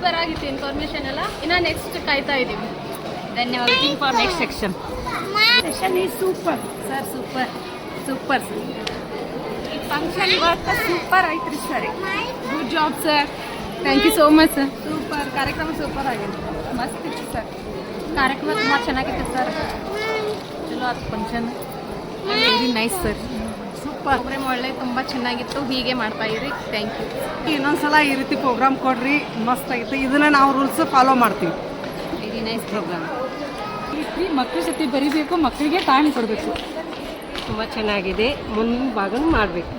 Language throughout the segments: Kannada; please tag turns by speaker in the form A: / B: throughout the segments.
A: ಸೂಪರ್ ಆಗಿತ್ತು ಇನ್ಫಾರ್ಮೇಷನ್ ಎಲ್ಲ. ಇನ್ನು ನೆಕ್ಸ್ಟ್ ಕಾಯ್ತಾ ಇದ್ದೀವಿ.
B: ಧನ್ಯವಾದ. Waiting for next section.
C: Session is super
B: sir super super sir.
C: ಈ ಫಂಕ್ಷನ್ ಇವತ್ತು ಸೂಪರ್ ಐತ್ರಿ sir.
A: Good job sir. Thank you so much sir.
C: Super ಕಾರ್ಯಕ್ರಮ ಸೂಪರ್ ಆಗಿದೆ. ಮಸ್ತ್ ಇತ್ತು ಸರ್.
A: ಕಾರ್ಯಕ್ರಮ ತುಂಬ ಚೆನ್ನಾಗಿತ್ತು ಸರ್. ಚಲೋ ಆಯ್ತು function. Very nice sir. Super. Program ಒಳ್ಳೆ ತುಂಬ ಚೆನ್ನಾಗಿತ್ತು. ಹೀಗೆ ಮಾಡ್ತಾ ಇರಿ. Thank you.
C: ಇನ್ನೊಂದ್ಸಲ ಈ ರೀತಿ ಪ್ರೋಗ್ರಾಮ್ ಕೊಡ್ರಿ, ಮಸ್ತ್ ಆಗಿತ್ತು. ಇದನ್ನ ನಾವು ರೂಲ್ಸ್ ಫಾಲೋ ಮಾಡ್ತೀವಿ.
A: Very nice program.
B: ಮಕ್ಕಳ ಜೊತೆ ಬರೀಬೇಕು, ಮಕ್ಕಳಿಗೆ ಟೈಮ್ ಕೊಡಬೇಕು. ತುಂಬ ಚೆನ್ನಾಗಿದೆ. ಮುಂದಿನ ಭಾಗನೂ ಮಾಡಬೇಕು.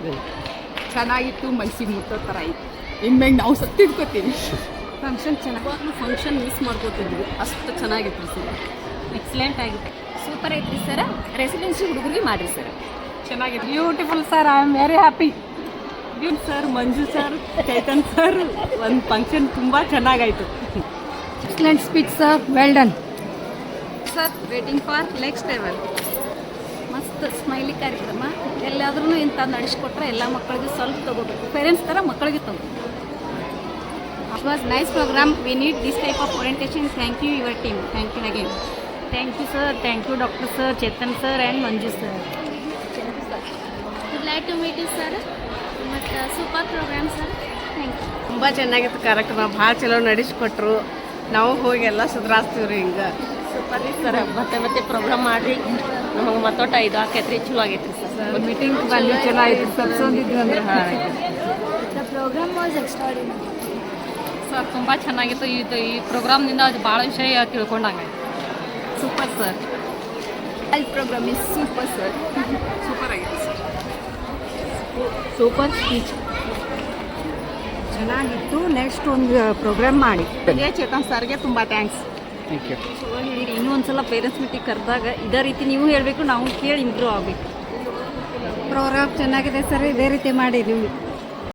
C: ಚೆನ್ನಾಗಿತ್ತು. ಮನಸ್ಸಿಗೆ ಮುಟ್ಟೋ ಥರ ಇತ್ತು. ಇನ್ಮೇಲೆ ನಾವು ಸತ್ತಿದ್ಕೋತೀವಿ.
A: ಫಂಕ್ಷನ್ ಚೆನ್ನಾಗಿ
C: ಫಂಕ್ಷನ್ ಮಿಸ್ ಮಾಡ್ಕೋತಿದ್ವಿ, ಅಷ್ಟು ಚೆನ್ನಾಗಿತ್ತು ಸರ್.
B: ಎಕ್ಸಲೆಂಟ್ ಆಗಿದೆ.
A: ಸೂಪರ್ ಐತ್ರಿ ಸರ್. ರೆಸಿಡೆನ್ಸಿ ಹುಡುಗರಿಗೆ ಮಾಡಿರಿ ಸರ್.
C: ಚೆನ್ನಾಗಿತ್ತು.
B: Beautiful sir. I am very happy.
C: Sir, Manju sir, Chaitan sir, ಒಂದು ಫಂಕ್ಷನ್ ತುಂಬ ಚೆನ್ನಾಗಾಯಿತು.
A: Excellent speech sir. Well done sir. Waiting for next level. ಮಸ್ತ್ ಸ್ಮೈಲಿ ಕಾರ್ಯಕ್ರಮ. ಎಲ್ಲಾದ್ರೂ ಇಂಥ ನಡೆಸ್ಕೊಟ್ರೆ ಎಲ್ಲ ಮಕ್ಕಳಿಗೆ ಸ್ವಲ್ಪ ತಗೋಬೇಕು. ಪೇರೆಂಟ್ಸ್ ಥರ ಮಕ್ಕಳಿಗೆ ತಗೋ. It was nice programme. We need this type of orientation. Thank you your team. Thank you again.
B: Thank you sir. Thank you doctor sir, Chetan sir and Manju sir.
A: Would like to meet you sir. ಮತ್ತು super programme sir. Thank you.
C: ತುಂಬ ಚೆನ್ನಾಗಿತ್ತು ಕಾರ್ಯಕ್ರಮ. ಭಾಳ ಚಲೋ ನಡೆಸ್ಕೊಟ್ರು. ನಾವು ಹೋಗಿ ಎಲ್ಲ ಸುಧಾರಿಸ್ತೀವಿ ರೀ. ಹಿಂಗೆ
B: ಸೂಪರ್ ರೀ ಸರ್. ಮತ್ತೆ ಪ್ರೋಗ್ರಾಮ್ ಮಾಡಿರಿ. ನಮಗೆ ಮತ್ತೊಟ್ಟ ಇದು ಆಕೈತ್ರಿ. ಚಲೋ ಆಗೈತ್ರಿ ಸರ್.
C: ಮೀಟಿಂಗ್ ಬಂದು ಚಲೋ ಆಯಿತು. ಸಬ್ಸೊಂದಿದ್ವಿ ಅಂದ್ರೆ
A: the programme was extraordinary
B: sir. ತುಂಬ ಚೆನ್ನಾಗಿತ್ತು. ಈ ಪ್ರೋಗ್ರಾಮ್ನಿಂದ ಅದು ಭಾಳ ವಿಷಯ ತಿಳ್ಕೊಂಡಂಗೆ.
A: Super sir. Health programme is super sir.
C: Super ಆಗಿದೆ ಸರ್.
A: ಸೂಪರ್ ಸ್ಪೀಚ್
C: ಚೆನ್ನಾಗಿತ್ತು. ನೆಕ್ಸ್ಟ್ ಒಂದು ಪ್ರೋಗ್ರಾಮ್ ಮಾಡಿ. ಚೇತನ್ ಸರ್ಗೆ ತುಂಬ ಥ್ಯಾಂಕ್ಸ್.
B: Thank you. ಚಲೋ ಹೇಳಿರಿ. ಇನ್ನೂ ಒಂದ್ಸಲ ಪೇರೆಂಟ್ಸ್ ಮೀಟಿಂಗ್ ಕರೆದಾಗ ಇದೇ ರೀತಿ ನೀವು ಹೇಳಬೇಕು, ನಾವು ಕೇಳಿ ಇಂಪ್ರೂವ್ ಆಗಬೇಕು.
A: ಪ್ರೋಗ್ರಾಮ್ ಚೆನ್ನಾಗಿದೆ ಸರ್. ಇದೇ ರೀತಿ ಮಾಡಿರಿ.